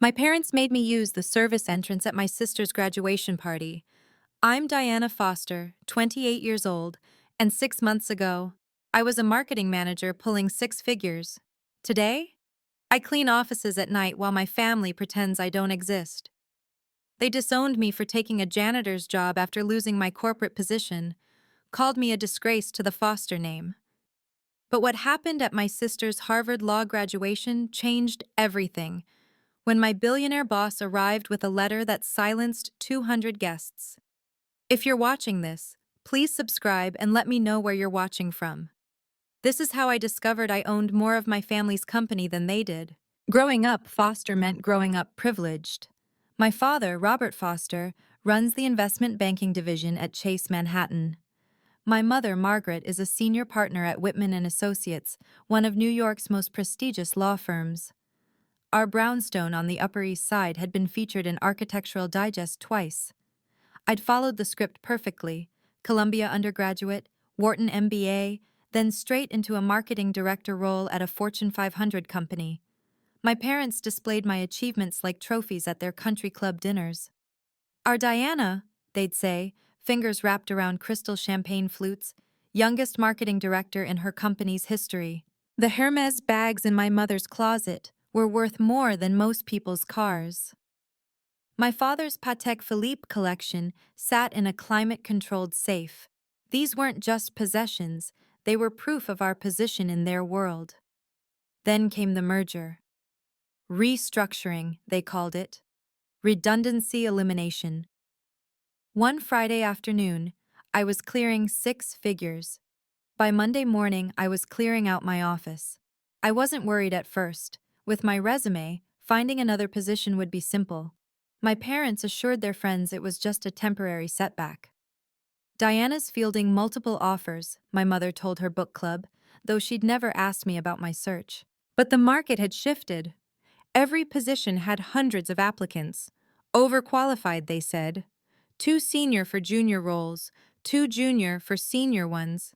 My parents made me use the service entrance at my sister's graduation party. I'm Diana Foster, 28 years old, and 6 months ago, I was a marketing manager pulling six figures. Today, I clean offices at night while my family pretends I don't exist. They disowned me for taking a janitor's job after losing my corporate position, called me a disgrace to the Foster name. But what happened at my sister's Harvard Law graduation changed everything. When my billionaire boss arrived with a letter that silenced 200 guests. If you're watching this, please subscribe and let me know where you're watching from. This is how I discovered I owned more of my family's company than they did. Growing up, Foster meant growing up privileged. My father, Robert Foster, runs the investment banking division at Chase Manhattan. My mother, Margaret, is a senior partner at Whitman and Associates, one of New York's most prestigious law firms. Our brownstone on the Upper East Side had been featured in Architectural Digest twice. I'd followed the script perfectly: Columbia undergraduate, Wharton MBA, then straight into a marketing director role at a Fortune 500 company. My parents displayed my achievements like trophies at their country club dinners. Our Diana, they'd say, fingers wrapped around crystal champagne flutes, youngest marketing director in her company's history. The Hermes bags in my mother's closet were worth more than most people's cars. My father's Patek Philippe collection sat in a climate-controlled safe. These weren't just possessions, they were proof of our position in their world. Then came the merger. Restructuring, they called it. Redundancy elimination. One Friday afternoon, I was clearing six figures. By Monday morning, I was clearing out my office. I wasn't worried at first. With my resume, finding another position would be simple. My parents assured their friends it was just a temporary setback. Diana's fielding multiple offers, my mother told her book club, though she'd never asked me about my search. But the market had shifted. Every position had hundreds of applicants. Overqualified, they said. Too senior for junior roles, too junior for senior ones.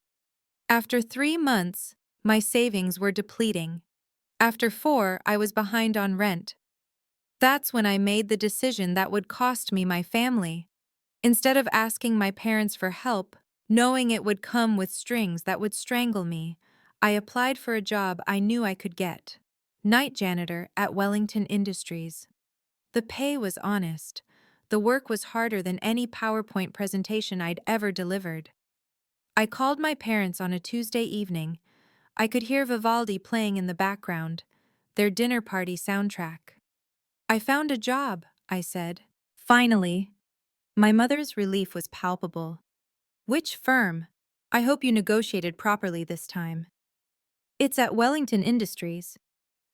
After 3 months, my savings were depleting. After 4, I was behind on rent. That's when I made the decision that would cost me my family. Instead of asking my parents for help, knowing it would come with strings that would strangle me, I applied for a job I knew I could get. Night janitor at Wellington Industries. The pay was honest. The work was harder than any PowerPoint presentation I'd ever delivered. I called my parents on a Tuesday evening. I could hear Vivaldi playing in the background, their dinner party soundtrack. "I found a job," I said. Finally. My mother's relief was palpable. "Which firm? I hope you negotiated properly this time." "It's at Wellington Industries."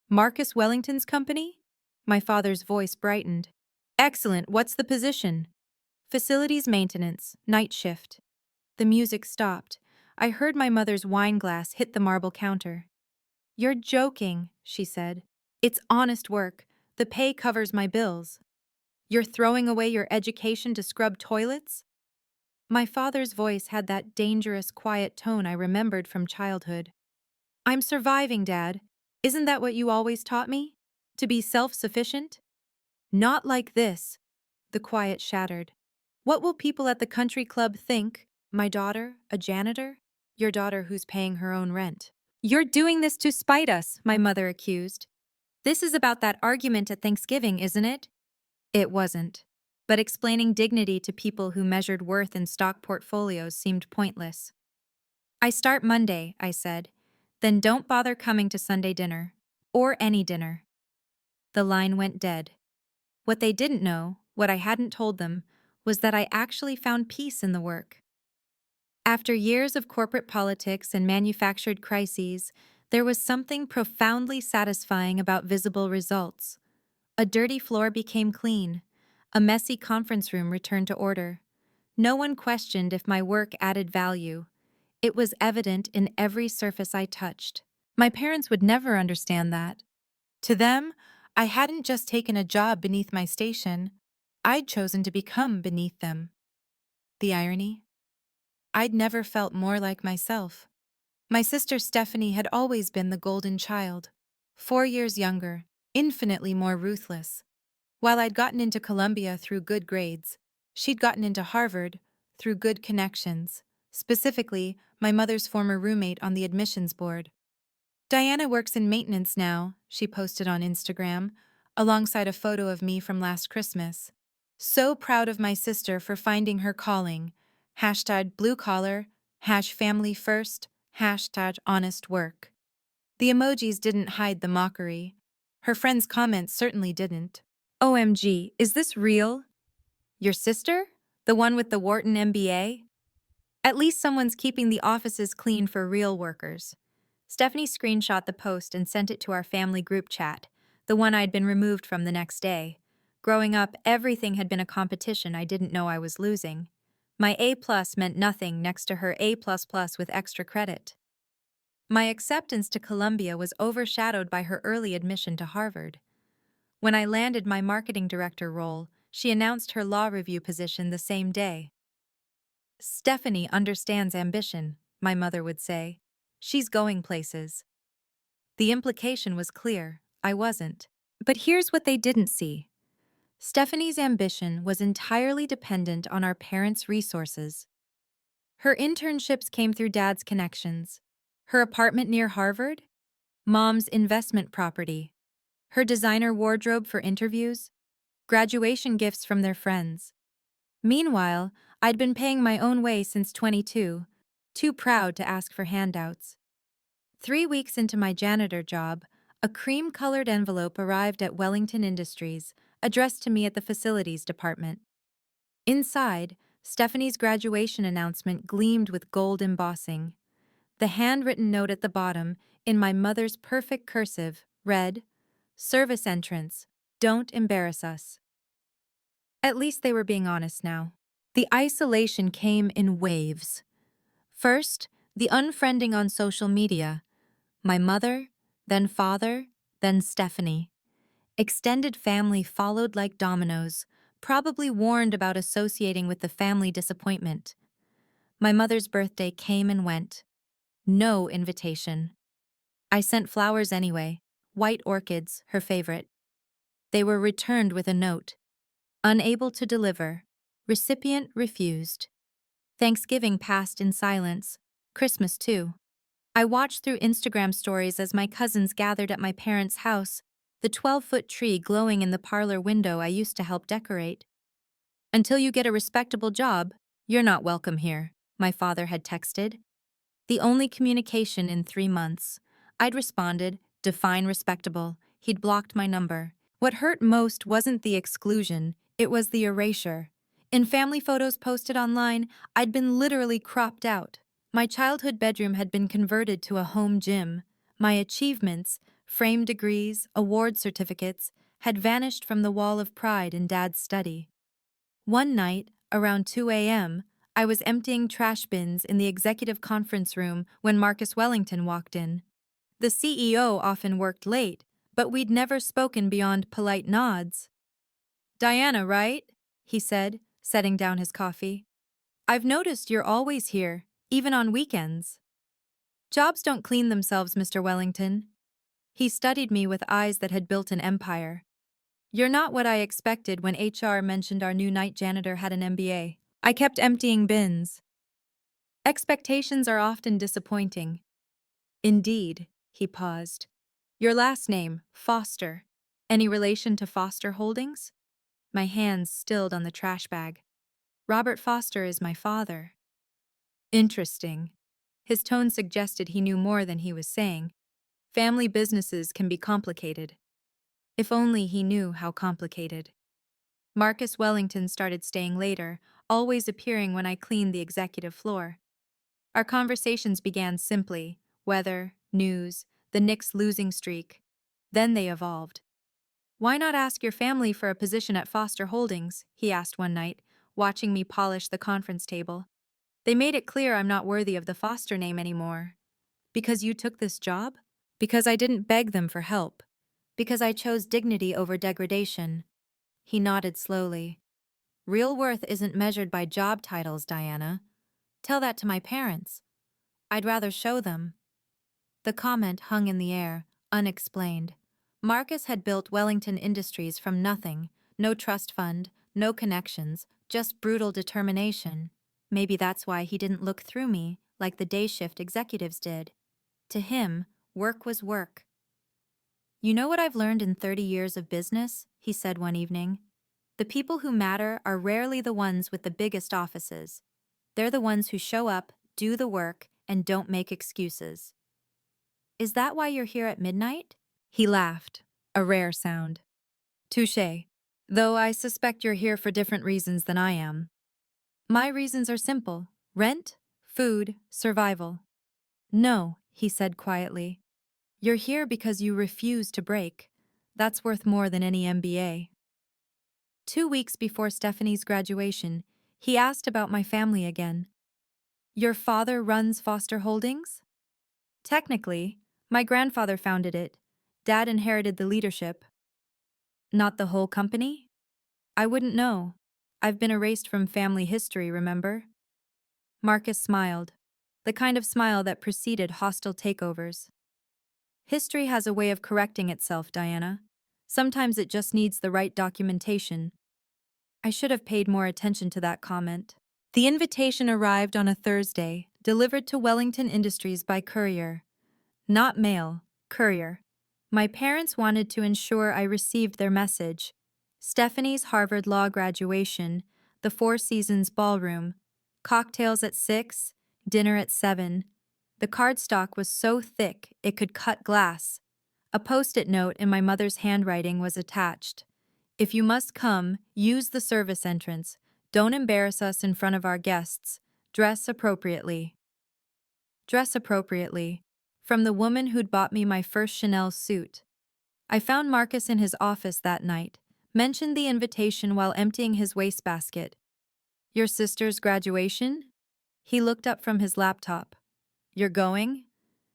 "Marcus Wellington's company?" My father's voice brightened. "Excellent, what's the position?" "Facilities maintenance, night shift." The music stopped. I heard my mother's wine glass hit the marble counter. "You're joking," she said. "It's honest work. The pay covers my bills." "You're throwing away your education to scrub toilets?" My father's voice had that dangerous, quiet tone I remembered from childhood. "I'm surviving, Dad. Isn't that what you always taught me? To be self-sufficient?" "Not like this." The quiet shattered. "What will people at the country club think? My daughter, a janitor? Your daughter who's paying her own rent." "You're doing this to spite us," my mother accused. "This is about that argument at Thanksgiving, isn't it?" It wasn't. But explaining dignity to people who measured worth in stock portfolios seemed pointless. "I start Monday," I said. "Then don't bother coming to Sunday dinner. Or any dinner." The line went dead. What they didn't know, what I hadn't told them, was that I actually found peace in the work. After years of corporate politics and manufactured crises, there was something profoundly satisfying about visible results. A dirty floor became clean. A messy conference room returned to order. No one questioned if my work added value. It was evident in every surface I touched. My parents would never understand that. To them, I hadn't just taken a job beneath my station. I'd chosen to become beneath them. The irony? I'd never felt more like myself. My sister Stephanie had always been the golden child. 4 years younger, infinitely more ruthless. While I'd gotten into Columbia through good grades, she'd gotten into Harvard through good connections, specifically, my mother's former roommate on the admissions board. Diana works in maintenance now, she posted on Instagram, alongside a photo of me from last Christmas. So proud of my sister for finding her calling. Hashtag blue collar, hash family first, hashtag honest work. The emojis didn't hide the mockery. Her friend's comments certainly didn't. OMG, is this real? Your sister? The one with the Wharton MBA? At least someone's keeping the offices clean for real workers. Stephanie screenshot the post and sent it to our family group chat, the one I'd been removed from the next day. Growing up, everything had been a competition I didn't know I was losing. My A+ meant nothing next to her A++ with extra credit. My acceptance to Columbia was overshadowed by her early admission to Harvard. When I landed my marketing director role, she announced her law review position the same day. Stephanie understands ambition, my mother would say. She's going places. The implication was clear, I wasn't. But here's what they didn't see. Stephanie's ambition was entirely dependent on our parents' resources. Her internships came through Dad's connections. Her apartment near Harvard? Mom's investment property. Her designer wardrobe for interviews? Graduation gifts from their friends. Meanwhile, I'd been paying my own way since 22, too proud to ask for handouts. 3 weeks into my janitor job, a cream-colored envelope arrived at Wellington Industries, addressed to me at the facilities department. Inside, Stephanie's graduation announcement gleamed with gold embossing. The handwritten note at the bottom, in my mother's perfect cursive, read, "Service entrance. Don't embarrass us." At least they were being honest now. The isolation came in waves. First, the unfriending on social media. My mother, then father, then Stephanie. Extended family followed like dominoes, probably warned about associating with the family disappointment. My mother's birthday came and went. No invitation. I sent flowers anyway, white orchids, her favorite. They were returned with a note. Unable to deliver. Recipient refused. Thanksgiving passed in silence. Christmas too. I watched through Instagram stories as my cousins gathered at my parents' house, the 12-foot tree glowing in the parlor window I used to help decorate. "Until you get a respectable job, you're not welcome here," my father had texted. The only communication in 3 months. I'd responded, "Define respectable." He'd blocked my number. What hurt most wasn't the exclusion, it was the erasure. In family photos posted online, I'd been literally cropped out. My childhood bedroom had been converted to a home gym. My achievements, framed degrees, award certificates, had vanished from the wall of pride in Dad's study. One night, around 2 a.m., I was emptying trash bins in the executive conference room when Marcus Wellington walked in. The CEO often worked late, but we'd never spoken beyond polite nods. "Diana, right?" he said, setting down his coffee. "I've noticed you're always here, even on weekends." "Jobs don't clean themselves, Mr. Wellington." He studied me with eyes that had built an empire. "You're not what I expected when HR mentioned our new night janitor had an MBA. I kept emptying bins." Expectations are often disappointing. "Indeed," he paused. "Your last name, Foster. Any relation to Foster Holdings?" My hands stilled on the trash bag. "Robert Foster is my father." "Interesting." His tone suggested he knew more than he was saying. Family businesses can be complicated. If only he knew how complicated. Marcus Wellington started staying later, always appearing when I cleaned the executive floor. Our conversations began simply: weather, news, the Knicks' losing streak. Then they evolved. "Why not ask your family for a position at Foster Holdings?" he asked one night, watching me polish the conference table. "They made it clear I'm not worthy of the Foster name anymore." "Because you took this job?" "Because I didn't beg them for help. Because I chose dignity over degradation." He nodded slowly. "Real worth isn't measured by job titles, Diana. Tell that to my parents. I'd rather show them." The comment hung in the air, unexplained. Marcus had built Wellington Industries from nothing, No trust fund, no connections, just brutal determination. Maybe that's why he didn't look through me like the day shift executives did. To him, work was work. You know what I've learned in 30 years of business? He said one evening. The people who matter are rarely the ones with the biggest offices. They're the ones who show up, do the work, and don't make excuses. Is that why you're here at midnight? He laughed, a rare sound. Touché. Though I suspect you're here for different reasons than I am. My reasons are simple: rent, food, survival. No, he said quietly. You're here because you refuse to break. That's worth more than any MBA. 2 weeks before Stephanie's graduation, he asked about my family again. Your father runs Foster Holdings? Technically, my grandfather founded it. Dad inherited the leadership. Not the whole company? I wouldn't know. I've been erased from family history, remember? Marcus smiled, the kind of smile that preceded hostile takeovers. History has a way of correcting itself, Diana. Sometimes it just needs the right documentation. I should have paid more attention to that comment. The invitation arrived on a Thursday, delivered to Wellington Industries by courier. Not mail, courier. My parents wanted to ensure I received their message. Stephanie's Harvard Law graduation, the Four Seasons ballroom, cocktails at 6, dinner at 7. The cardstock was so thick it could cut glass. A post-it note in my mother's handwriting was attached. If you must come, use the service entrance. Don't embarrass us in front of our guests. Dress appropriately. Dress appropriately. From the woman who'd bought me my first Chanel suit. I found Marcus in his office that night, mentioned the invitation while emptying his wastebasket. Your sister's graduation? He looked up from his laptop. You're going?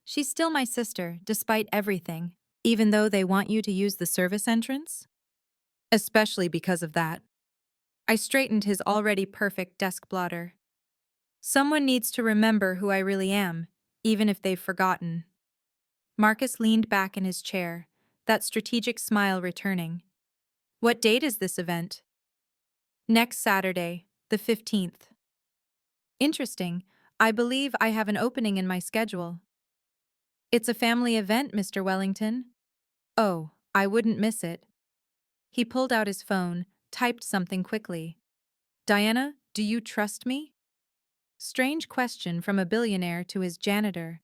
She's still my sister, despite everything, even though they want you to use the service entrance? Especially because of that. I straightened his already perfect desk blotter. Someone needs to remember who I really am, even if they've forgotten. Marcus leaned back in his chair, that strategic smile returning. What date is this event? Next Saturday, the 15th. Interesting. I believe I have an opening in my schedule. It's a family event, Mr. Wellington. Oh, I wouldn't miss it. He pulled out his phone, typed something quickly. Diana, do you trust me? Strange question from a billionaire to his janitor.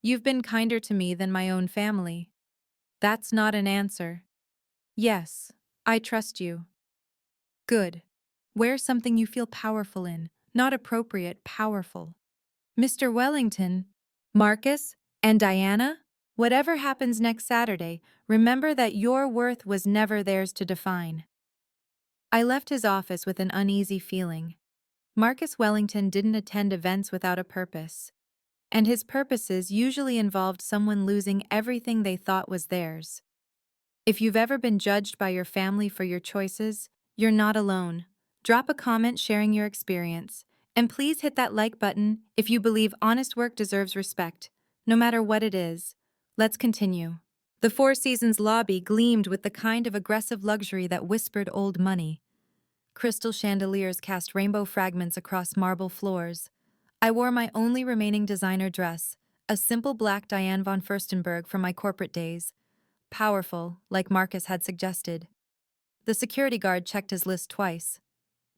You've been kinder to me than my own family. That's not an answer. Yes, I trust you. Good. Wear something you feel powerful in, not appropriate, powerful. Mr. Wellington, Marcus, and Diana, whatever happens next Saturday, remember that your worth was never theirs to define. I left his office with an uneasy feeling. Marcus Wellington didn't attend events without a purpose, and his purposes usually involved someone losing everything they thought was theirs. If you've ever been judged by your family for your choices, you're not alone. Drop a comment sharing your experience, and please hit that like button if you believe honest work deserves respect, no matter what it is. Let's continue. The Four Seasons lobby gleamed with the kind of aggressive luxury that whispered old money. Crystal chandeliers cast rainbow fragments across marble floors. I wore my only remaining designer dress, a simple black Diane von Furstenberg from my corporate days. Powerful, like Marcus had suggested. The security guard checked his list twice.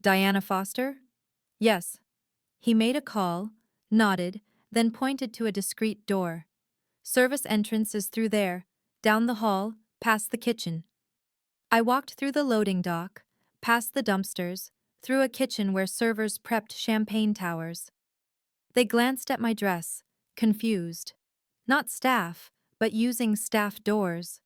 Diana Foster? Yes. He made a call, nodded, then pointed to a discreet door. Service entrance is through there, down the hall, past the kitchen. I walked through the loading dock, past the dumpsters, through a kitchen where servers prepped champagne towers. They glanced at my dress, confused. Not staff, but using staff doors.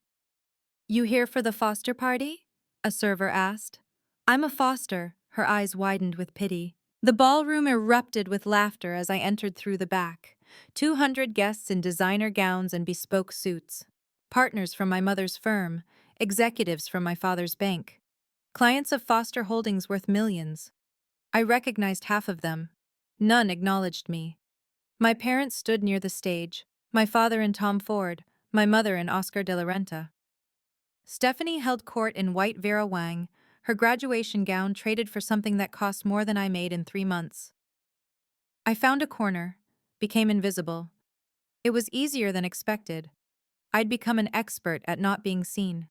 You here for the Foster party? A server asked. I'm a Foster, her eyes widened with pity. The ballroom erupted with laughter as I entered through the back. 200 guests in designer gowns and bespoke suits. Partners from my mother's firm, executives from my father's bank. Clients of Foster Holdings worth millions. I recognized half of them. None acknowledged me. My parents stood near the stage, my father in Tom Ford, my mother in Oscar de la Renta. Stephanie held court in white Vera Wang, her graduation gown traded for something that cost more than I made in 3 months. I found a corner, became invisible. It was easier than expected. I'd become an expert at not being seen.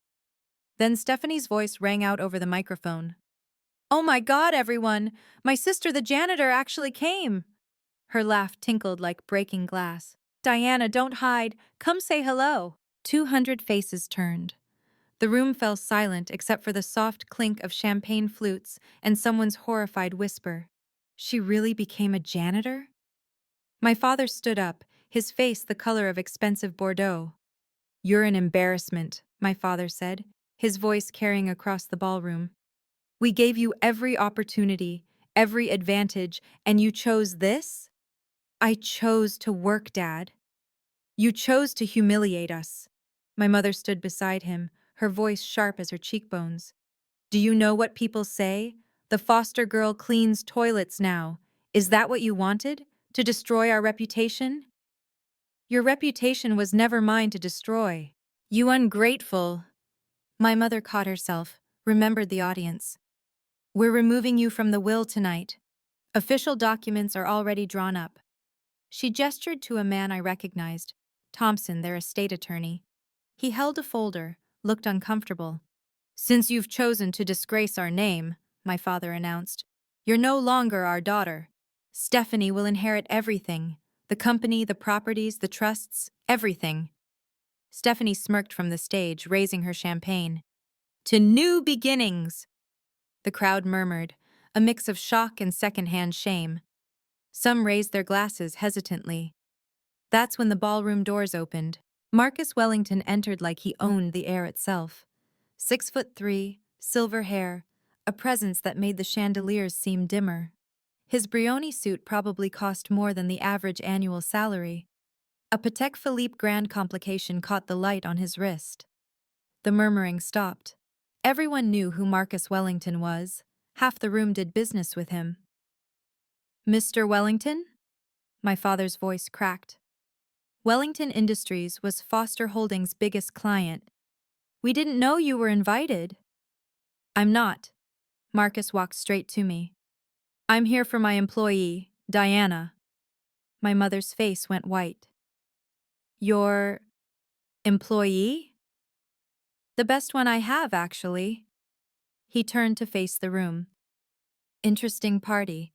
Then Stephanie's voice rang out over the microphone. "Oh my God, everyone! My sister, the janitor, actually came!" Her laugh tinkled like breaking glass. "Diana, don't hide. Come say hello." 200 faces turned. The room fell silent except for the soft clink of champagne flutes and someone's horrified whisper. She really became a janitor? My father stood up, his face the color of expensive Bordeaux. "You're an embarrassment," my father said, his voice carrying across the ballroom. "We gave you every opportunity, every advantage, and you chose this?" "I chose to work, Dad." "You chose to humiliate us." My mother stood beside him, her voice sharp as her cheekbones. "Do you know what people say? The foster girl cleans toilets now. Is that what you wanted? To destroy our reputation?" "Your reputation was never mine to destroy." "You ungrateful." My mother caught herself, remembered the audience. "We're removing you from the will tonight. Official documents are already drawn up." She gestured to a man I recognized, Thompson, their estate attorney. He held a folder, looked uncomfortable. "Since you've chosen to disgrace our name," my father announced, "you're no longer our daughter. Stephanie will inherit everything. The company, the properties, the trusts, everything." Stephanie smirked from the stage, raising her champagne. "To new beginnings!" The crowd murmured, a mix of shock and secondhand shame. Some raised their glasses hesitantly. That's when the ballroom doors opened. Marcus Wellington entered like he owned the air itself. 6'3", silver hair, a presence that made the chandeliers seem dimmer. His Brioni suit probably cost more than the average annual salary. A Patek Philippe grand complication caught the light on his wrist. The murmuring stopped. Everyone knew who Marcus Wellington was. Half the room did business with him. "Mr. Wellington?" My father's voice cracked. Wellington Industries was Foster Holdings' biggest client. "We didn't know you were invited." "I'm not." Marcus walked straight to me. "I'm here for my employee, Diana." My mother's face went white. "Your employee?" "The best one I have, actually." He turned to face the room. "Interesting party.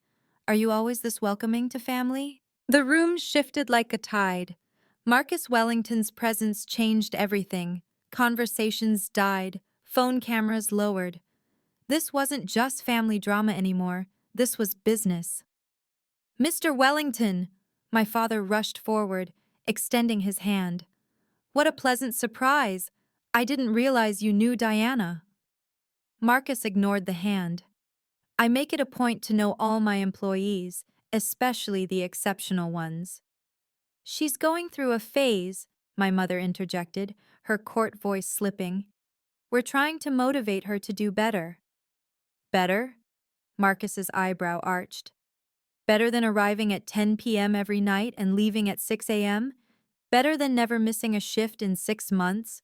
Are you always this welcoming to family?" The room shifted like a tide. Marcus Wellington's presence changed everything. Conversations died, phone cameras lowered. This wasn't just family drama anymore. This was business. "Mr. Wellington!" My father rushed forward, extending his hand. "What a pleasant surprise! I didn't realize you knew Diana." Marcus ignored the hand. "I make it a point to know all my employees, especially the exceptional ones." "She's going through a phase," my mother interjected, her court voice slipping. "We're trying to motivate her to do better." "Better?" Marcus's eyebrow arched. "Better than arriving at 10 p.m. every night and leaving at 6 a.m.? Better than never missing a shift in 6 months?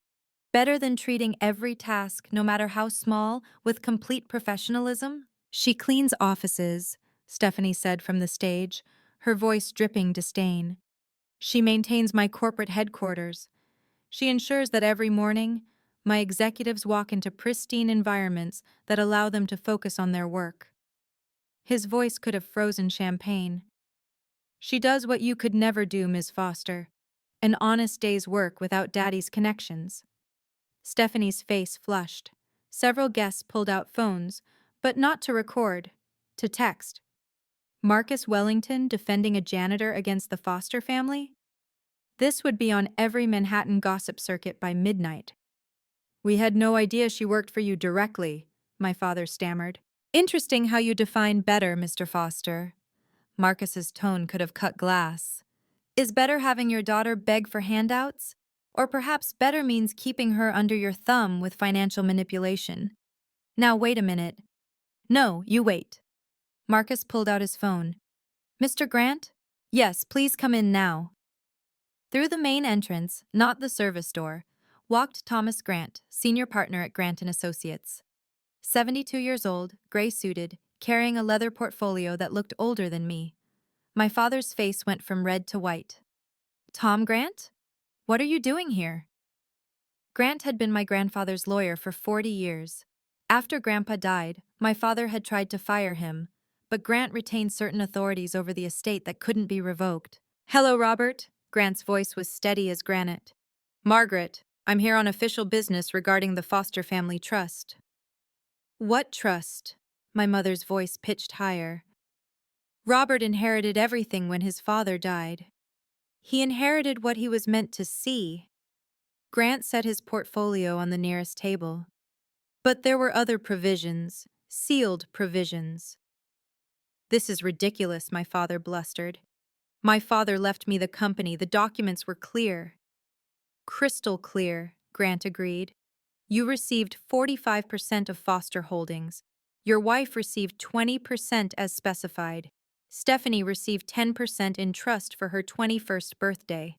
Better than treating every task, no matter how small, with complete professionalism?" "She cleans offices," Stephanie said from the stage, her voice dripping disdain. "She maintains my corporate headquarters. She ensures that every morning, my executives walk into pristine environments that allow them to focus on their work." His voice could have frozen champagne. "She does what you could never do, Ms. Foster. An honest day's work without Daddy's connections." Stephanie's face flushed. Several guests pulled out phones, but not to record, to text. Marcus Wellington defending a janitor against the Foster family? This would be on every Manhattan gossip circuit by midnight. "We had no idea she worked for you directly," my father stammered. "Interesting how you define better, Mr. Foster." Marcus's tone could have cut glass. "Is better having your daughter beg for handouts? Or perhaps better means keeping her under your thumb with financial manipulation?" "Now wait a minute." "No, you wait." Marcus pulled out his phone. "Mr. Grant?" "Yes, please come in now." Through the main entrance, not the service door, walked Thomas Grant, senior partner at Grant & Associates. 72 years old, gray-suited, carrying a leather portfolio that looked older than me. My father's face went from red to white. Tom Grant? What are you doing here? Grant had been my grandfather's lawyer for 40 years. After Grandpa died, my father had tried to fire him, but Grant retained certain authorities over the estate that couldn't be revoked. Hello, Robert. Grant's voice was steady as granite. Margaret, I'm here on official business regarding the Foster Family Trust. What trust? My mother's voice pitched higher. Robert inherited everything when his father died. He inherited what he was meant to see. Grant set his portfolio on the nearest table. But there were other provisions, sealed provisions. This is ridiculous, my father blustered. My father left me the company. The documents were clear. Crystal clear, Grant agreed. You received 45% of Foster Holdings. Your wife received 20% as specified. Stephanie received 10% in trust for her 21st birthday.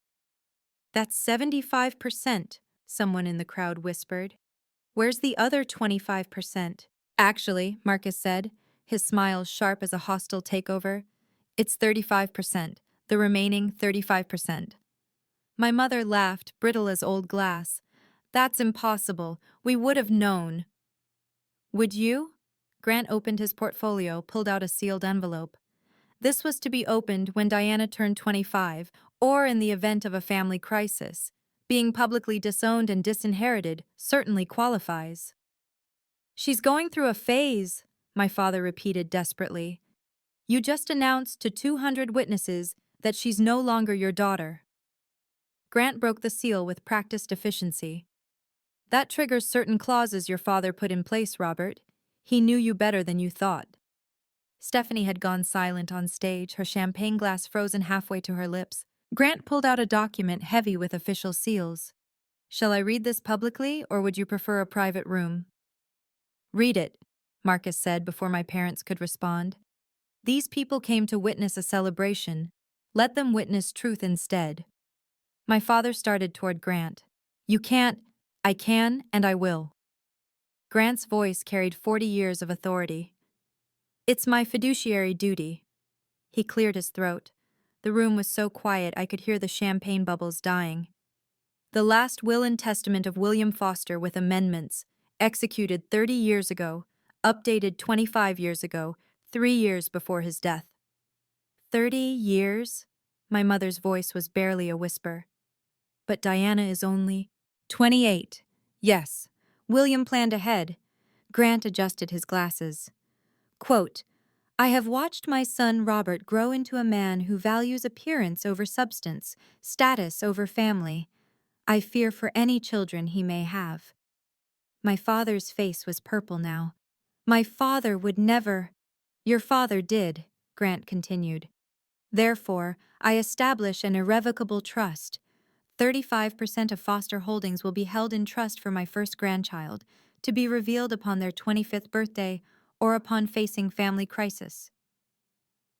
That's 75%, someone in the crowd whispered. Where's the other 25%? Actually, Marcus said, his smile sharp as a hostile takeover, it's 35%, the remaining 35%. My mother laughed, brittle as old glass. That's impossible. We would have known. Would you? Grant opened his portfolio, pulled out a sealed envelope. This was to be opened when Diana turned 25, or in the event of a family crisis. Being publicly disowned and disinherited certainly qualifies. She's going through a phase, my father repeated desperately. You just announced to 200 witnesses that she's no longer your daughter. Grant broke the seal with practiced efficiency. That triggers certain clauses your father put in place, Robert. He knew you better than you thought. Stephanie had gone silent on stage, her champagne glass frozen halfway to her lips. Grant pulled out a document heavy with official seals. Shall I read this publicly, or would you prefer a private room? Read it, Marcus said before my parents could respond. These people came to witness a celebration. Let them witness truth instead. My father started toward Grant. You can't. I can, and I will. Grant's voice carried 40 years of authority. It's my fiduciary duty. He cleared his throat. The room was so quiet I could hear the champagne bubbles dying. The last will and testament of William Foster with amendments, executed 30 years ago, updated 25 years ago, 3 years before his death. 30 years? My mother's voice was barely a whisper. But Diana is only 28. Yes. William planned ahead. Grant adjusted his glasses. Quote, I have watched my son Robert grow into a man who values appearance over substance, status over family. I fear for any children he may have. My father's face was purple now. My father would never. Your father did, Grant continued. Therefore, I establish an irrevocable trust. 35% of Foster Holdings will be held in trust for my first grandchild, to be revealed upon their 25th birthday or upon facing family crisis.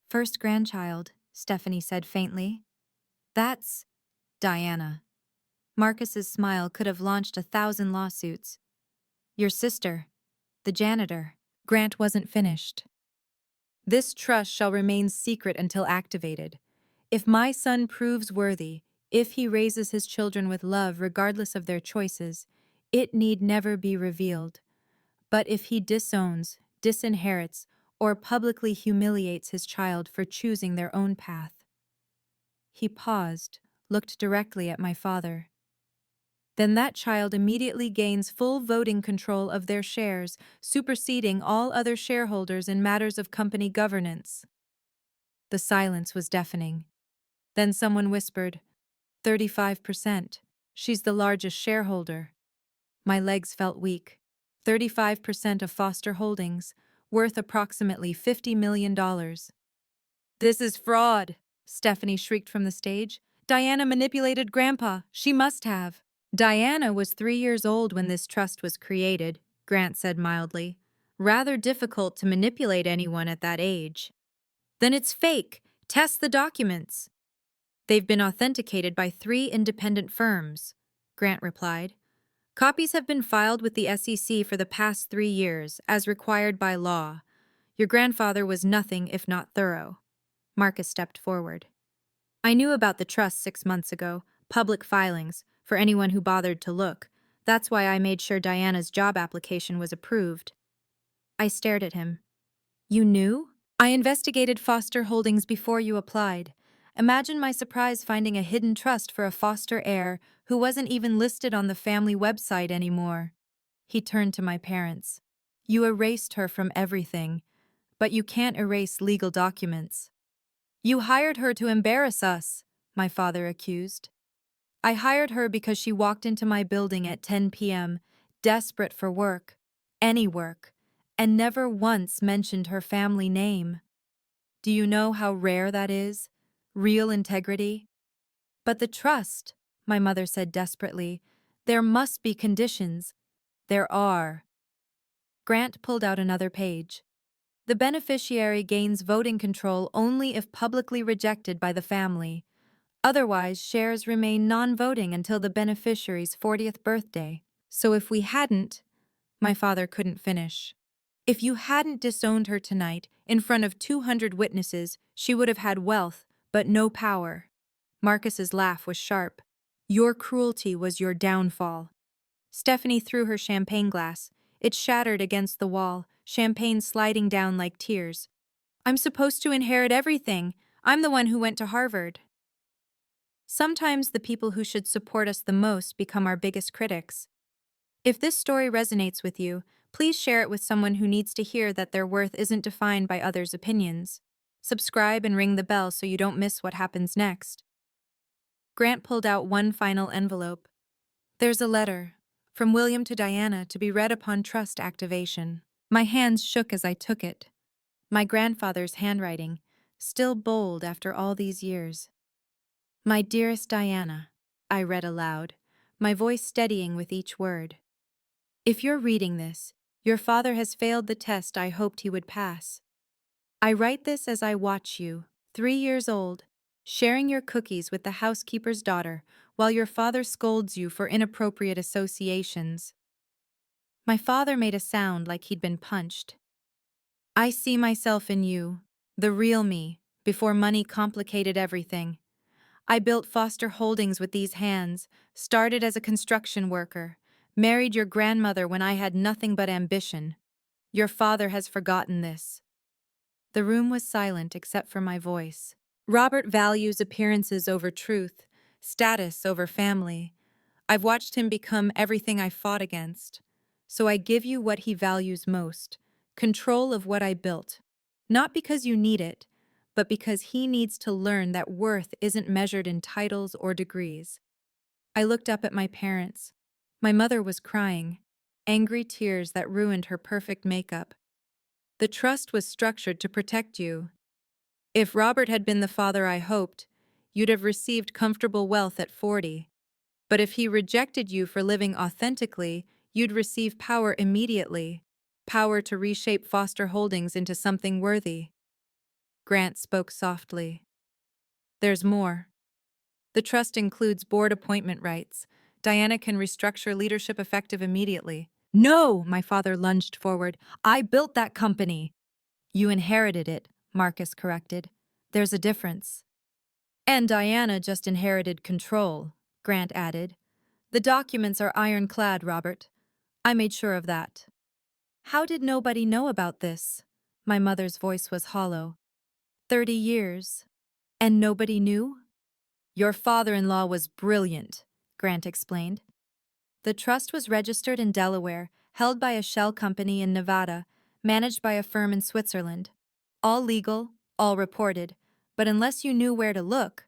First grandchild, Stephanie said faintly. That's Diana. Marcus's smile could have launched 1,000 lawsuits. Your sister, the janitor. Grant wasn't finished. This trust shall remain secret until activated. If my son proves worthy, if he raises his children with love regardless of their choices, it need never be revealed. But if he disowns, disinherits, or publicly humiliates his child for choosing their own path. He paused, looked directly at my father. Then that child immediately gains full voting control of their shares, superseding all other shareholders in matters of company governance. The silence was deafening. Then someone whispered, 35%. She's the largest shareholder. My legs felt weak. 35% of Foster Holdings, worth approximately $50 million. This is fraud, Stephanie shrieked from the stage. Diana manipulated Grandpa. She must have. Diana was 3 years old when this trust was created, Grant said mildly. Rather difficult to manipulate anyone at that age. Then it's fake. Test the documents. They've been authenticated by 3 independent firms, Grant replied. Copies have been filed with the SEC for the past 3 years, as required by law. Your grandfather was nothing if not thorough. Marcus stepped forward. I knew about the trust 6 months ago, public filings, for anyone who bothered to look. That's why I made sure Diana's job application was approved. I stared at him. You knew? I investigated Foster Holdings before you applied. Imagine my surprise finding a hidden trust for a foster heir who wasn't even listed on the family website anymore. He turned to my parents. You erased her from everything, but you can't erase legal documents. You hired her to embarrass us, my father accused. I hired her because she walked into my building at 10 p.m., desperate for work, any work, and never once mentioned her family name. Do you know how rare that is? Real integrity? But the trust, my mother said desperately, there must be conditions. There are. Grant pulled out another page. The beneficiary gains voting control only if publicly rejected by the family. Otherwise, shares remain non-voting until the beneficiary's 40th birthday. So if we hadn't, my father couldn't finish. If you hadn't disowned her tonight, in front of 200 witnesses, she would have had wealth, but no power. Marcus's laugh was sharp. Your cruelty was your downfall. Stephanie threw her champagne glass. It shattered against the wall, champagne sliding down like tears. I'm supposed to inherit everything. I'm the one who went to Harvard. Sometimes the people who should support us the most become our biggest critics. If this story resonates with you, please share it with someone who needs to hear that their worth isn't defined by others' opinions. Subscribe and ring the bell so you don't miss what happens next. Grant pulled out one final envelope. There's a letter, from William to Diana, to be read upon trust activation. My hands shook as I took it. My grandfather's handwriting, still bold after all these years. My dearest Diana, I read aloud, my voice steadying with each word. If you're reading this, your father has failed the test I hoped he would pass. I write this as I watch you, 3 years old, sharing your cookies with the housekeeper's daughter while your father scolds you for inappropriate associations. My father made a sound like he'd been punched. I see myself in you, the real me, before money complicated everything. I built Foster Holdings with these hands, started as a construction worker, married your grandmother when I had nothing but ambition. Your father has forgotten this. The room was silent except for my voice. Robert values appearances over truth, status over family. I've watched him become everything I fought against. So I give you what he values most, control of what I built. Not because you need it, but because he needs to learn that worth isn't measured in titles or degrees. I looked up at my parents. My mother was crying, angry tears that ruined her perfect makeup. The trust was structured to protect you. If Robert had been the father I hoped, you'd have received comfortable wealth at 40. But if he rejected you for living authentically, you'd receive power immediately, power to reshape Foster Holdings into something worthy. Grant spoke softly. There's more. The trust includes board appointment rights. Diana can restructure leadership effective immediately. No, my father lunged forward. I built that company. You inherited it, Marcus corrected. There's a difference. And Diana just inherited control, Grant added. The documents are ironclad, Robert. I made sure of that. How did nobody know about this? My mother's voice was hollow. 30 years. And nobody knew? Your father-in-law was brilliant, Grant explained. The trust was registered in Delaware, held by a shell company in Nevada, managed by a firm in Switzerland. All legal, all reported, but unless you knew where to look.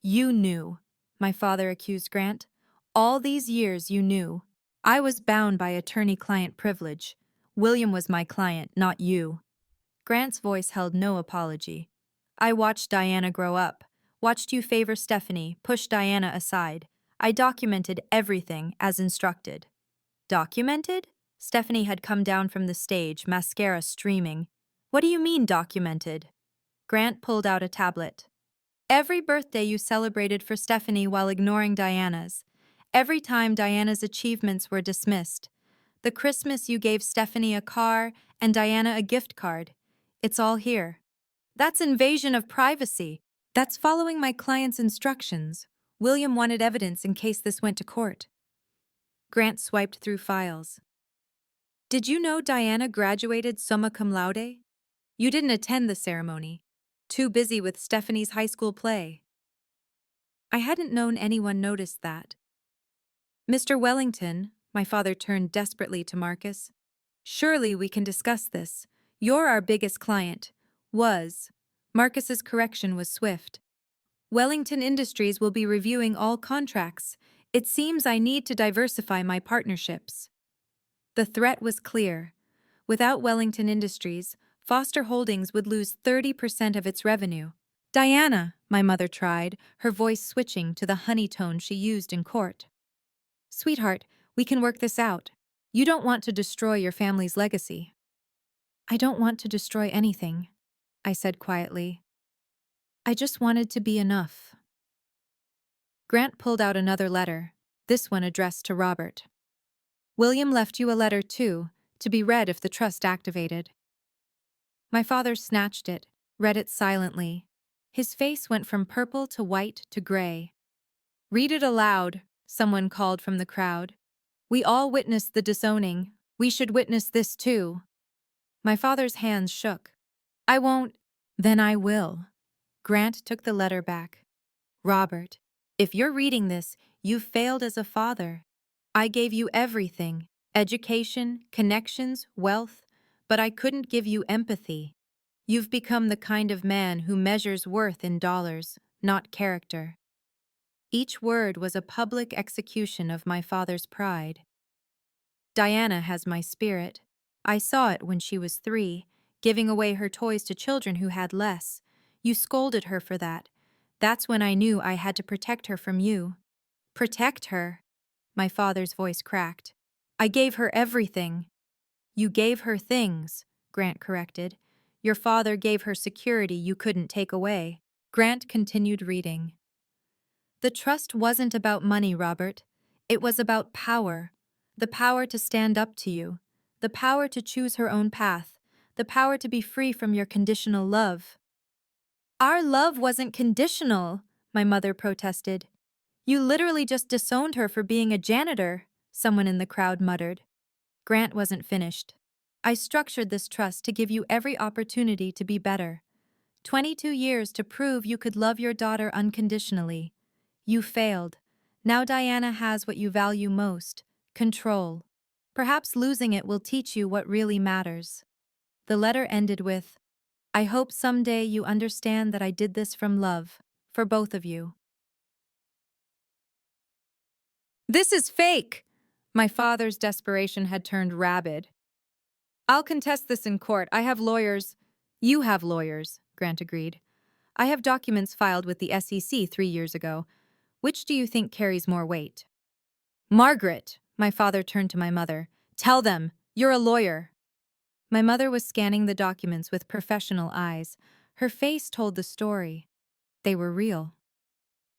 You knew, my father accused Grant. All these years you knew. I was bound by attorney-client privilege. William was my client, not you. Grant's voice held no apology. I watched Diana grow up, watched you favor Stephanie, push Diana aside. I documented everything as instructed. Documented? Stephanie had come down from the stage, mascara streaming. What do you mean documented? Grant pulled out a tablet. Every birthday you celebrated for Stephanie while ignoring Diana's. Every time Diana's achievements were dismissed. The Christmas you gave Stephanie a car and Diana a gift card. It's all here. That's invasion of privacy. That's following my client's instructions. William wanted evidence in case this went to court. Grant swiped through files. Did you know Diana graduated summa cum laude? You didn't attend the ceremony. Too busy with Stephanie's high school play. I hadn't known anyone noticed that. Mr. Wellington, my father turned desperately to Marcus. Surely we can discuss this. You're our biggest client. Was. Marcus's correction was swift. Wellington Industries will be reviewing all contracts. It seems I need to diversify my partnerships. The threat was clear. Without Wellington Industries, Foster Holdings would lose 30% of its revenue. Diana, my mother tried, her voice switching to the honey tone she used in court. Sweetheart, we can work this out. You don't want to destroy your family's legacy. I don't want to destroy anything, I said quietly. I just wanted to be enough. Grant pulled out another letter, this one addressed to Robert. William left you a letter too, to be read if the trust activated. My father snatched it, read it silently. His face went from purple to white to gray. Read it aloud, someone called from the crowd. We all witnessed the disowning. We should witness this too. My father's hands shook. I won't. Then I will. Grant took the letter back. Robert, if you're reading this, you've failed as a father. I gave you everything, education, connections, wealth, but I couldn't give you empathy. You've become the kind of man who measures worth in dollars, not character. Each word was a public execution of my father's pride. Diana has my spirit. I saw it when she was 3, giving away her toys to children who had less. You scolded her for that. That's when I knew I had to protect her from you. Protect her? My father's voice cracked. I gave her everything. You gave her things, Grant corrected. Your father gave her security you couldn't take away. Grant continued reading. The trust wasn't about money, Robert. It was about power. The power to stand up to you. The power to choose her own path. The power to be free from your conditional love. Our love wasn't conditional, my mother protested. You literally just disowned her for being a janitor, someone in the crowd muttered. Grant wasn't finished. I structured this trust to give you every opportunity to be better. 22 years to prove you could love your daughter unconditionally. You failed. Now Diana has what you value most, control. Perhaps losing it will teach you what really matters. The letter ended with, I hope someday you understand that I did this from love, for both of you. This is fake! My father's desperation had turned rabid. I'll contest this in court. I have lawyers. You have lawyers, Grant agreed. I have documents filed with the SEC 3 years ago. Which do you think carries more weight? Margaret, my father turned to my mother. Tell them, you're a lawyer. My mother was scanning the documents with professional eyes. Her face told the story. They were real.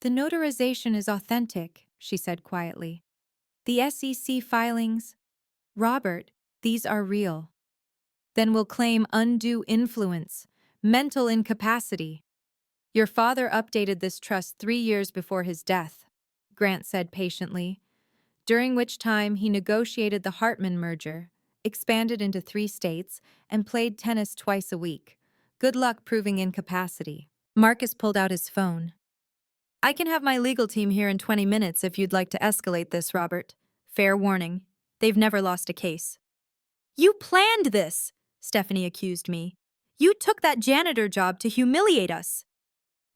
The notarization is authentic, she said quietly. The SEC filings, Robert, these are real. Then we'll claim undue influence, mental incapacity. Your father updated this trust 3 years before his death, Grant said patiently, during which time he negotiated the Hartman merger, expanded into 3 states, and played tennis twice a week. Good luck proving incapacity. Marcus pulled out his phone. I can have my legal team here in 20 minutes if you'd like to escalate this, Robert. Fair warning, they've never lost a case. You planned this, Stephanie accused me. You took that janitor job to humiliate us.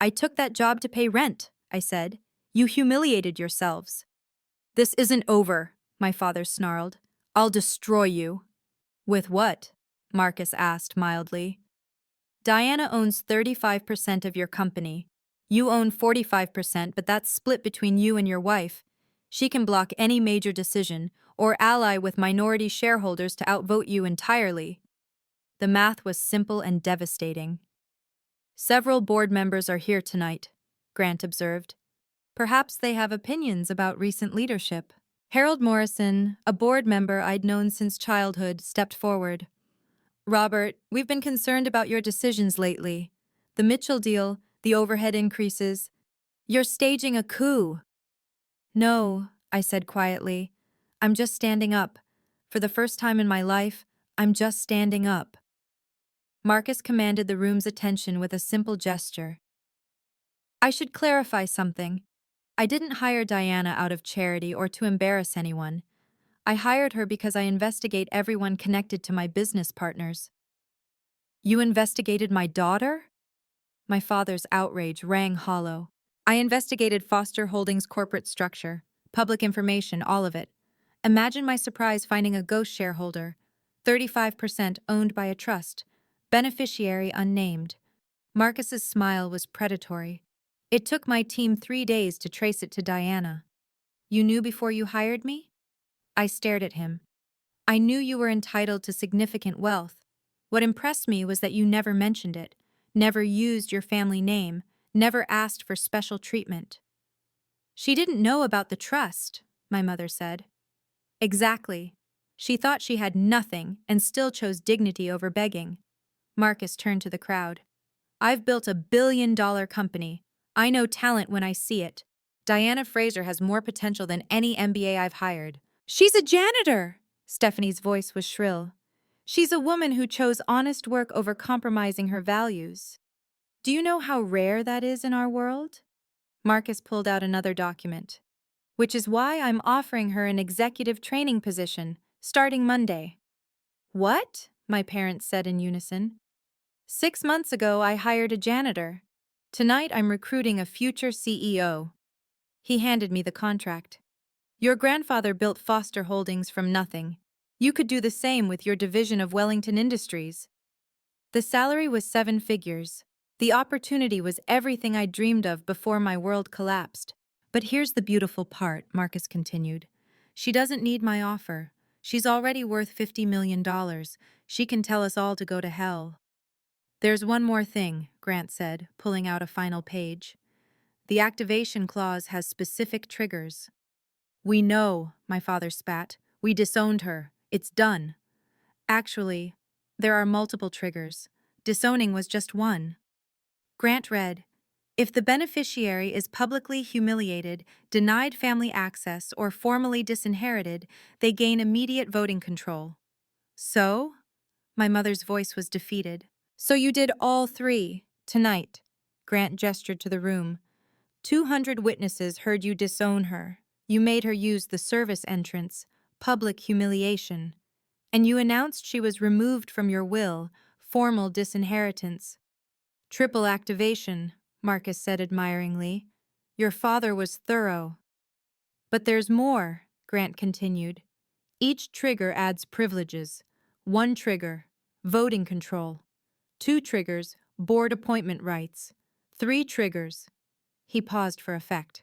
I took that job to pay rent, I said. You humiliated yourselves. This isn't over, my father snarled. I'll destroy you. With what? Marcus asked mildly. Diana owns 35% of your company. You own 45%, but that's split between you and your wife. She can block any major decision or ally with minority shareholders to outvote you entirely. The math was simple and devastating. Several board members are here tonight, Grant observed. Perhaps they have opinions about recent leadership. Harold Morrison, a board member I'd known since childhood, stepped forward. Robert, we've been concerned about your decisions lately. The Mitchell deal, the overhead increases. You're staging a coup. No, I said quietly. I'm just standing up. For the first time in my life, I'm just standing up. Marcus commanded the room's attention with a simple gesture. I should clarify something. I didn't hire Diana out of charity or to embarrass anyone. I hired her because I investigate everyone connected to my business partners. You investigated my daughter? My father's outrage rang hollow. I investigated Foster Holdings' corporate structure, public information, all of it. Imagine my surprise finding a ghost shareholder, 35% owned by a trust, beneficiary unnamed. Marcus's smile was predatory. It took my team 3 days to trace it to Diana. You knew before you hired me? I stared at him. I knew you were entitled to significant wealth. What impressed me was that you never mentioned it, never used your family name, never asked for special treatment. She didn't know about the trust, my mother said. Exactly. She thought she had nothing and still chose dignity over begging. Marcus turned to the crowd. I've built a billion-dollar company. I know talent when I see it. Diana Fraser has more potential than any MBA I've hired. She's a janitor! Stephanie's voice was shrill. She's a woman who chose honest work over compromising her values. Do you know how rare that is in our world? Marcus pulled out another document. Which is why I'm offering her an executive training position, starting Monday. What? My parents said in unison. 6 months ago, I hired a janitor. Tonight, I'm recruiting a future CEO. He handed me the contract. Your grandfather built Foster Holdings from nothing. You could do the same with your division of Wellington Industries. The salary was 7 figures. The opportunity was everything I dreamed of before my world collapsed. But here's the beautiful part, Marcus continued. She doesn't need my offer. She's already worth $50 million. She can tell us all to go to hell. There's one more thing, Grant said, pulling out a final page. The activation clause has specific triggers. We know, my father spat. We disowned her. It's done. Actually, there are multiple triggers. Disowning was just one. Grant read, if the beneficiary is publicly humiliated, denied family access, or formally disinherited, they gain immediate voting control. So? My mother's voice was defeated. So you did all 3, tonight. Grant gestured to the room. 200 witnesses heard you disown her. You made her use the service entrance, public humiliation. And you announced she was removed from your will, formal disinheritance. Triple activation, Marcus said admiringly. Your father was thorough. But there's more, Grant continued. Each trigger adds privileges. 1 trigger, voting control. 2 triggers, board appointment rights. 3 triggers. He paused for effect.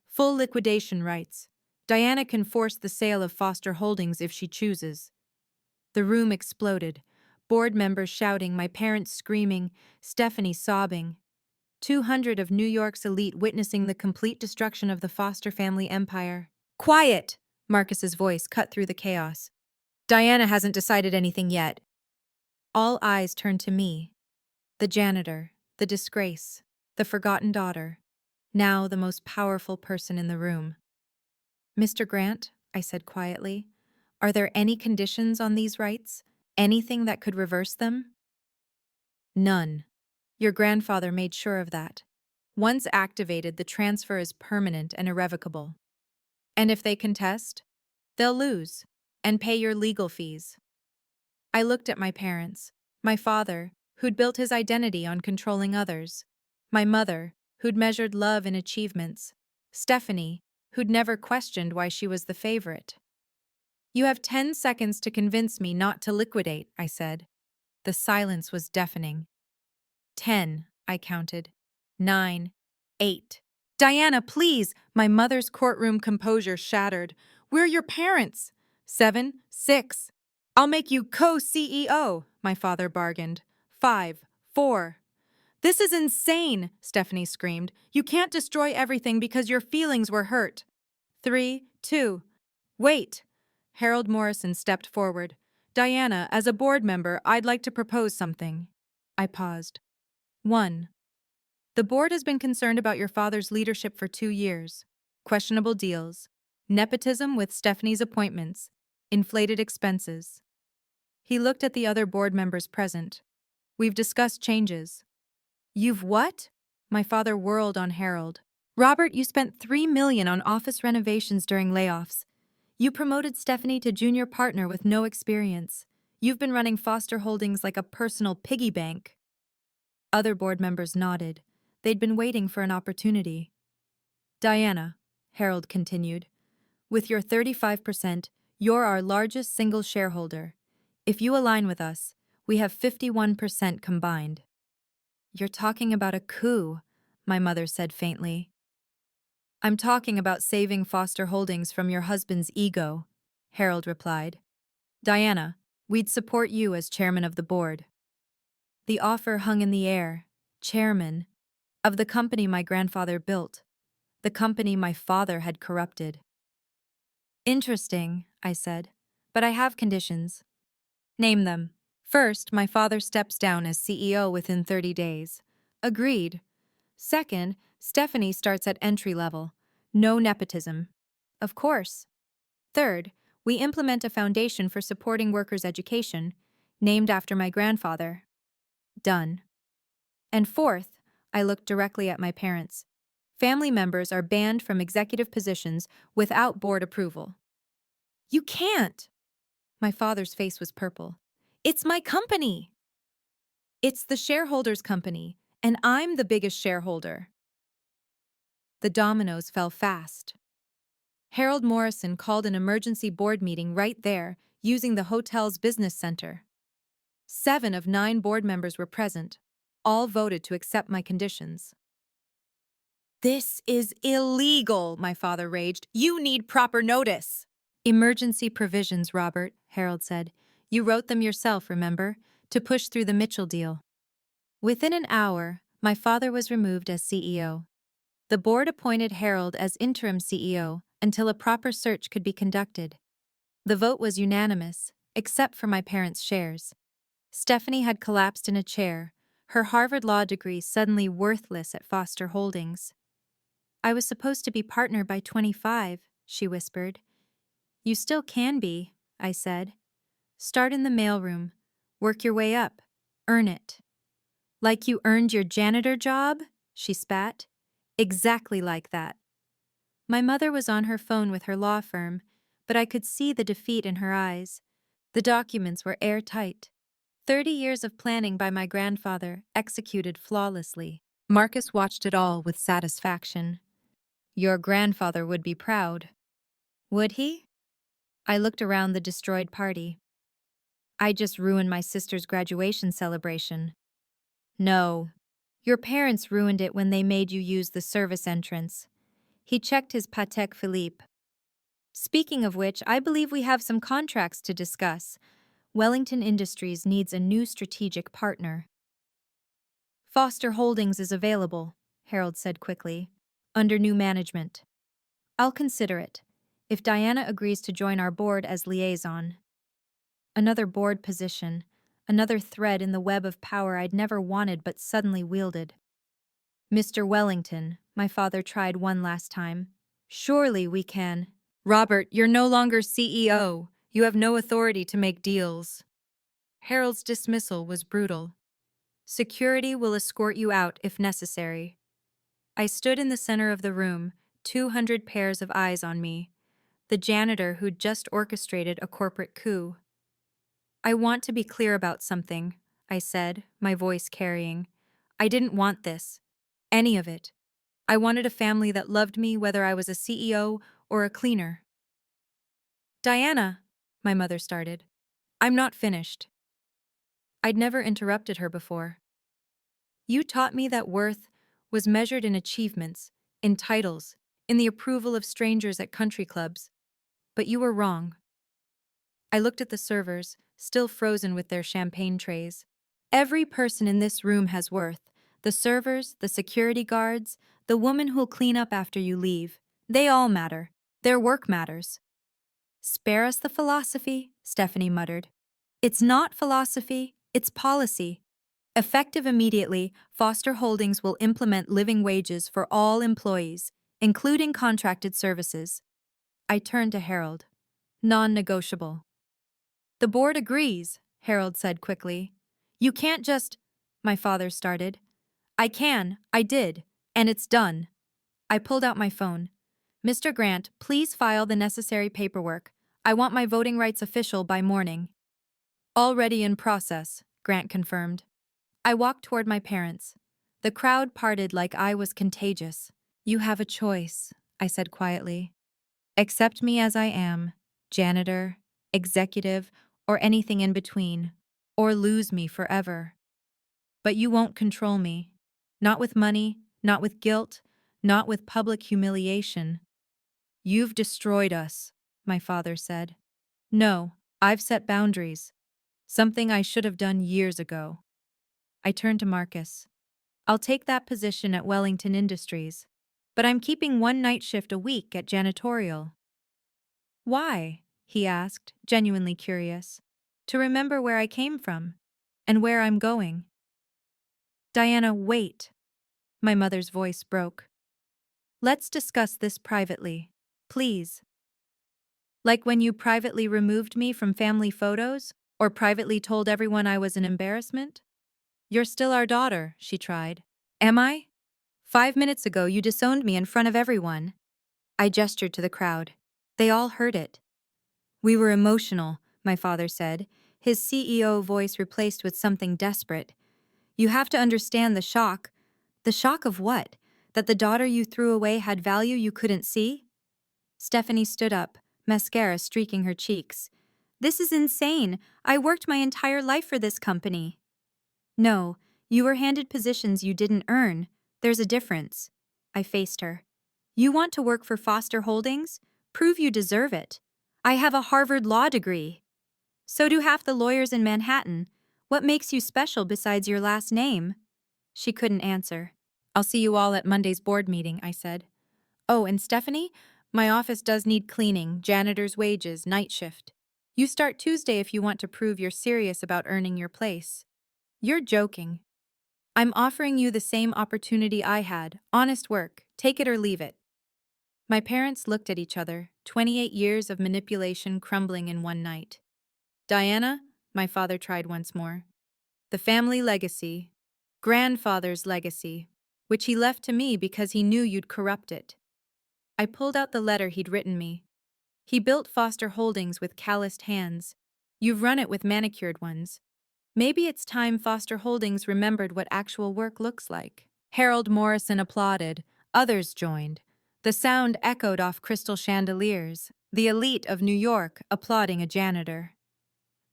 Full liquidation rights. Diana can force the sale of Foster Holdings if she chooses. The room exploded. Board members shouting, my parents screaming, Stephanie sobbing. 200 of New York's elite witnessing the complete destruction of the Foster family empire. Quiet! Marcus's voice cut through the chaos. Diana hasn't decided anything yet. All eyes turned to me. The janitor, the disgrace, the forgotten daughter, now the most powerful person in the room. Mr. Grant, I said quietly, are there any conditions on these rights? Anything that could reverse them? None. Your grandfather made sure of that. Once activated, the transfer is permanent and irrevocable. And if they contest, they'll lose and pay your legal fees. I looked at my parents, my father, who'd built his identity on controlling others, my mother, who'd measured love in achievements, Stephanie, who'd never questioned why she was the favorite. You have 10 seconds to convince me not to liquidate, I said. The silence was deafening. 10, I counted. 9, 8. Diana, please! My mother's courtroom composure shattered. We're your parents! 7, 6. I'll make you co-CEO, my father bargained. 5, 4. This is insane, Stephanie screamed. You can't destroy everything because your feelings were hurt. 3, 2. Wait. Harold Morrison stepped forward. Diana, as a board member, I'd like to propose something. I paused. 1. The board has been concerned about your father's leadership for 2 years. Questionable deals. Nepotism with Stephanie's appointments. Inflated expenses. He looked at the other board members present. We've discussed changes. You've what? My father whirled on Harold. Robert, you spent $3 million on office renovations during layoffs. You promoted Stephanie to junior partner with no experience. You've been running Foster Holdings like a personal piggy bank. Other board members nodded. They'd been waiting for an opportunity. Diana, Harold continued, with your 35%, you're our largest single shareholder. If you align with us, we have 51% combined. You're talking about a coup, my mother said faintly. I'm talking about saving Foster Holdings from your husband's ego, Harold replied. Diana, we'd support you as chairman of the board. The offer hung in the air. Chairman of the company my grandfather built, the company my father had corrupted. Interesting, I said, but I have conditions. Name them. First, my father steps down as CEO within 30 days. Agreed. Second, Stephanie starts at entry level. No nepotism. Of course. Third, we implement a foundation for supporting workers' education, named after my grandfather. Done. And fourth, I looked directly at my parents. Family members are banned from executive positions without board approval. You can't! My father's face was purple. It's my company! It's the shareholders' company, and I'm the biggest shareholder. The dominoes fell fast. Harold Morrison called an emergency board meeting right there, using the hotel's business center. 7 of 9 board members were present. All voted to accept my conditions. This is illegal, my father raged. You need proper notice. Emergency provisions, Robert, Harold said. You wrote them yourself, remember? To push through the Mitchell deal. Within an hour, my father was removed as CEO. The board appointed Harold as interim CEO until a proper search could be conducted. The vote was unanimous, except for my parents' shares. Stephanie had collapsed in a chair, her Harvard Law degree suddenly worthless at Foster Holdings. I was supposed to be partner by 25, she whispered. You still can be, I said. Start in the mailroom. Work your way up. Earn it. Like you earned your janitor job? She spat. Exactly like that. My mother was on her phone with her law firm, but I could see the defeat in her eyes. The documents were airtight. 30 years of planning by my grandfather, executed flawlessly. Marcus watched it all with satisfaction. Your grandfather would be proud. Would he? I looked around the destroyed party. I just ruined my sister's graduation celebration. No. Your parents ruined it when they made you use the service entrance. He checked his Patek Philippe. Speaking of which, I believe we have some contracts to discuss. Wellington Industries needs a new strategic partner. Foster Holdings is available, Harold said quickly, under new management. I'll consider it, if Diana agrees to join our board as liaison. Another board position, another thread in the web of power I'd never wanted but suddenly wielded. Mr. Wellington, my father tried one last time. Surely we can. Robert, you're no longer CEO. You have no authority to make deals. Harold's dismissal was brutal. Security will escort you out if necessary. I stood in the center of the room, 200 pairs of eyes on me, the janitor who'd just orchestrated a corporate coup. I want to be clear about something, I said, my voice carrying. I didn't want this. Any of it. I wanted a family that loved me whether I was a CEO or a cleaner. Diana, my mother started. I'm not finished. I'd never interrupted her before. You taught me that worth was measured in achievements, in titles, in the approval of strangers at country clubs. But you were wrong. I looked at the servers, still frozen with their champagne trays. Every person in this room has worth. The servers, the security guards, the woman who'll clean up after you leave. They all matter. Their work matters. Spare us the philosophy, Stephanie muttered. It's not philosophy, it's policy. Effective immediately, Foster Holdings will implement living wages for all employees, including contracted services. I turned to Harold. Non-negotiable. The board agrees, Harold said quickly. You can't just… My father started. I did, and it's done. I pulled out my phone. Mr. Grant, please file the necessary paperwork. I want my voting rights official by morning. Already in process, Grant confirmed. I walked toward my parents. The crowd parted like I was contagious. You have a choice, I said quietly. Accept me as I am, janitor, executive, or anything in between, or lose me forever. But you won't control me. Not with money, not with guilt, not with public humiliation. You've destroyed us, my father said. No, I've set boundaries. Something I should have done years ago. I turned to Marcus. I'll take that position at Wellington Industries, but I'm keeping one night shift a week at janitorial. Why? He asked, genuinely curious. To remember where I came from, and where I'm going. Diana, wait. My mother's voice broke. Let's discuss this privately, please. Like when you privately removed me from family photos, or privately told everyone I was an embarrassment? You're still our daughter, she tried. Am I? 5 minutes ago you disowned me in front of everyone. I gestured to the crowd. They all heard it. We were emotional, my father said, his CEO voice replaced with something desperate. You have to understand the shock. The shock of what? That the daughter you threw away had value you couldn't see? Stephanie stood up, mascara streaking her cheeks. This is insane. I worked my entire life for this company. No, you were handed positions you didn't earn. There's a difference. I faced her. You want to work for Foster Holdings? Prove you deserve it. I have a Harvard law degree. So do half the lawyers in Manhattan. What makes you special besides your last name? She couldn't answer. I'll see you all at Monday's board meeting, I said. Oh, and Stephanie, my office does need cleaning, janitor's wages, night shift. You start Tuesday if you want to prove you're serious about earning your place. You're joking. I'm offering you the same opportunity I had, honest work, take it or leave it. My parents looked at each other, 28 years of manipulation crumbling in one night. Diana, my father tried once more. The family legacy, grandfather's legacy, which he left to me because he knew you'd corrupt it. I pulled out the letter he'd written me. He built Foster Holdings with calloused hands. You've run it with manicured ones. Maybe it's time Foster Holdings remembered what actual work looks like. Harold Morrison applauded. Others joined. The sound echoed off crystal chandeliers, the elite of New York applauding a janitor.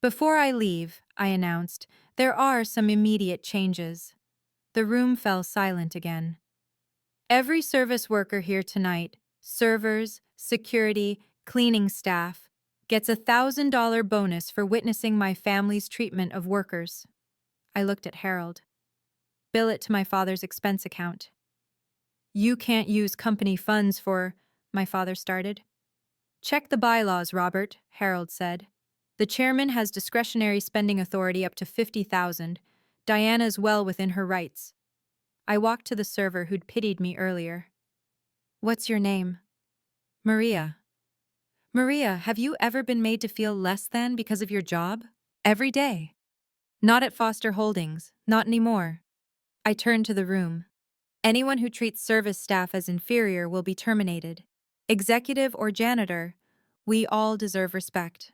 Before I leave, I announced, there are some immediate changes. The room fell silent again. Every service worker here tonight, servers, security, cleaning staff, gets a $1,000 bonus for witnessing my family's treatment of workers. I looked at Harold. Bill it to my father's expense account. You can't use company funds for… my father started. Check the bylaws, Robert, Harold said. The chairman has discretionary spending authority up to $50,000. Diana's well within her rights. I walked to the server who'd pitied me earlier. What's your name? Maria. Maria, have you ever been made to feel less than because of your job? Every day. Not at Foster Holdings, not anymore. I turned to the room. Anyone who treats service staff as inferior will be terminated. Executive or janitor, we all deserve respect.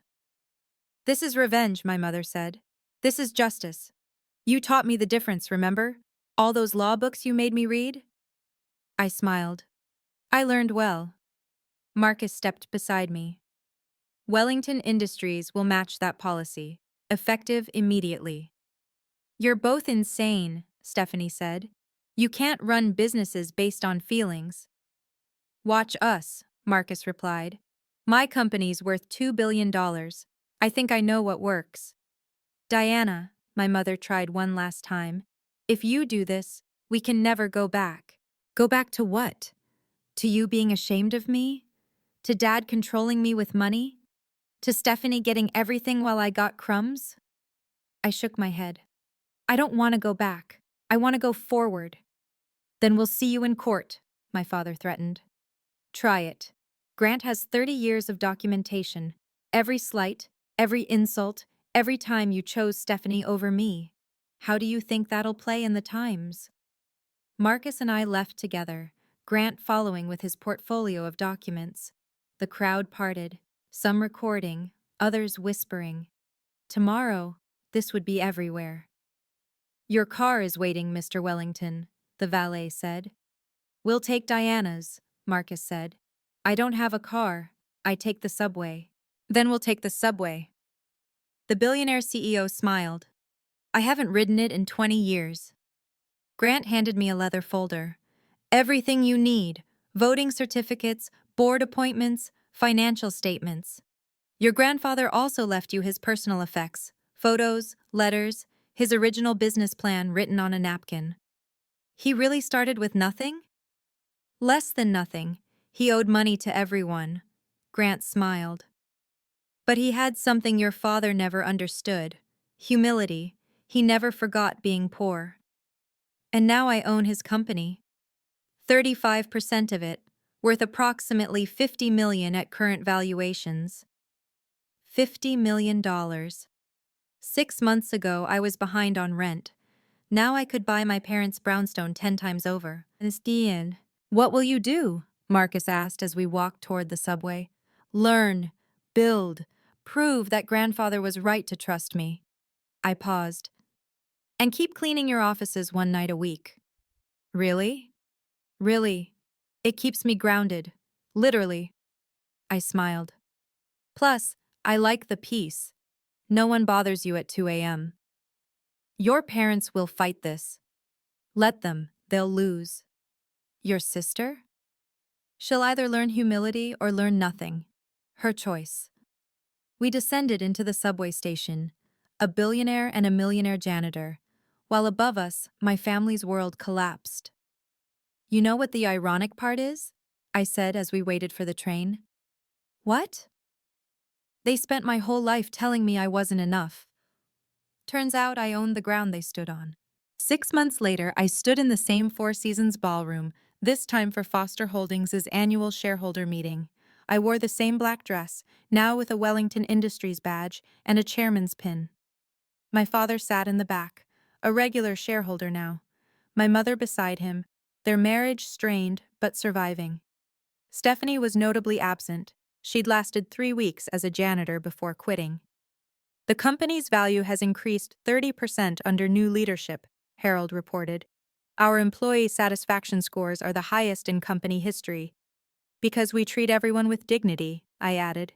This is revenge, my mother said. This is justice. You taught me the difference, remember? All those law books you made me read? I smiled. I learned well. Marcus stepped beside me. Wellington Industries will match that policy, effective immediately. You're both insane, Stephanie said. You can't run businesses based on feelings. Watch us, Marcus replied. My company's worth $2 billion. I think I know what works. Diana, my mother tried one last time. If you do this, We can never go back. Go back to what? To you being ashamed of me? To Dad controlling me with money? To Stephanie getting everything while I got crumbs? I shook my head. I don't want to go back. I want to go forward. Then we'll see you in court, my father threatened. Try it. Grant has 30 years of documentation. Every slight, every insult, every time you chose Stephanie over me. How do you think that'll play in the Times? Marcus and I left together, Grant following with his portfolio of documents. The crowd parted, some recording, others whispering. Tomorrow, this would be everywhere. Your car is waiting, Mr. Wellington, the valet said. We'll take Diana's, Marcus said. I don't have a car. I take the subway. Then we'll take the subway. The Billionaire CEO smiled. I haven't ridden it in 20 years. Grant handed me a leather folder. Everything you need: voting certificates, board appointments, financial statements. Your grandfather also left you his personal effects, photos, letters, his original business plan written on a napkin. He really started with nothing? Less than nothing. He owed money to everyone. Grant smiled. But he had something your father never understood: humility. He never forgot being poor. And now I own his company. 35% of it, worth approximately $50 million at current valuations. $50 million. 6 months ago, I was behind on rent. Now I could buy my parents' brownstone 10 times over. And it's the end. What will you do? Marcus asked as we walked toward the subway. Learn, build, prove that grandfather was right to trust me. I paused. And keep cleaning your offices 1 night a week. Really? Really. It keeps me grounded. Literally. I smiled. Plus, I like the peace. No one bothers you at 2 a.m. Your parents will fight this. Let them, they'll lose. Your sister? She'll either learn humility or learn nothing. Her choice. We descended into the subway station, a billionaire and a millionaire janitor, while above us, my family's world collapsed. You know what the ironic part is? I said as we waited for the train. What? They spent my whole life telling me I wasn't enough. Turns out I owned the ground they stood on. 6 months later, I stood in the same Four Seasons ballroom, this time for Foster Holdings' annual shareholder meeting. I wore the same black dress, now with a Wellington Industries badge and a chairman's pin. My father sat in the back, a regular shareholder now. My mother beside him, their marriage strained but surviving. Stephanie was notably absent. She'd lasted 3 weeks as a janitor before quitting. The company's value has increased 30% under new leadership, Harold reported. Our employee satisfaction scores are the highest in company history. Because we treat everyone with dignity, I added.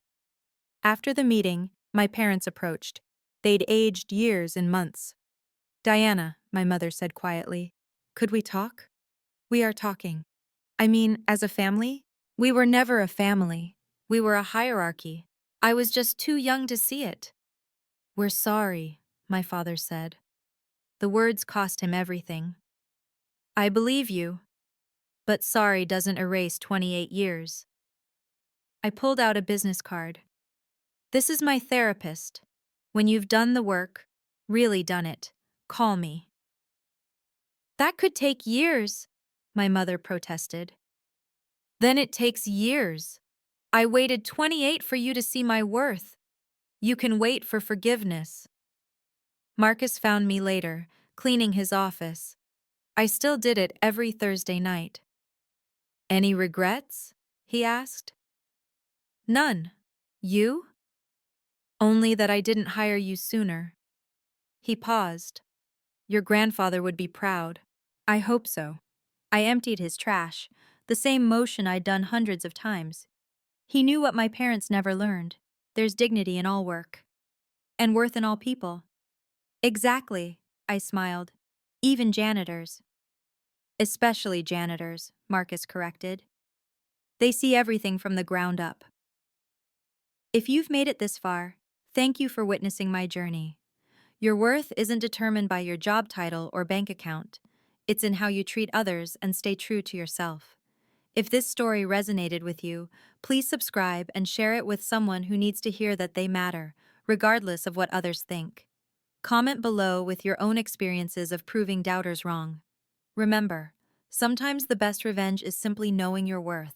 After the meeting, my parents approached. They'd aged years in months. Diana, my mother said quietly, could we talk? We are talking. I mean, as a family? We were never a family. We were a hierarchy. I was just too young to see it. We're sorry, my father said. The words cost him everything. I believe you. But sorry doesn't erase 28 years. I pulled out a business card. This is my therapist. When you've done the work, really done it, call me. That could take years, my mother protested. Then it takes years. I waited 28 for you to see my worth. You can wait for forgiveness. Marcus found me later, cleaning his office. I still did it every Thursday night. Any regrets? He asked. None. You? Only that I didn't hire you sooner. He paused. Your grandfather would be proud. I hope so. I emptied his trash, the same motion I'd done hundreds of times. He knew what my parents never learned. There's dignity in all work. And worth in all people. Exactly, I smiled. Even janitors. Especially janitors, Marcus corrected. They see everything from the ground up. If you've made it this far, thank you for witnessing my journey. Your worth isn't determined by your job title or bank account. It's in how you treat others and stay true to yourself. If this story resonated with you, please subscribe and share it with someone who needs to hear that they matter, regardless of what others think. Comment below with your own experiences of proving doubters wrong. Remember, sometimes the best revenge is simply knowing your worth.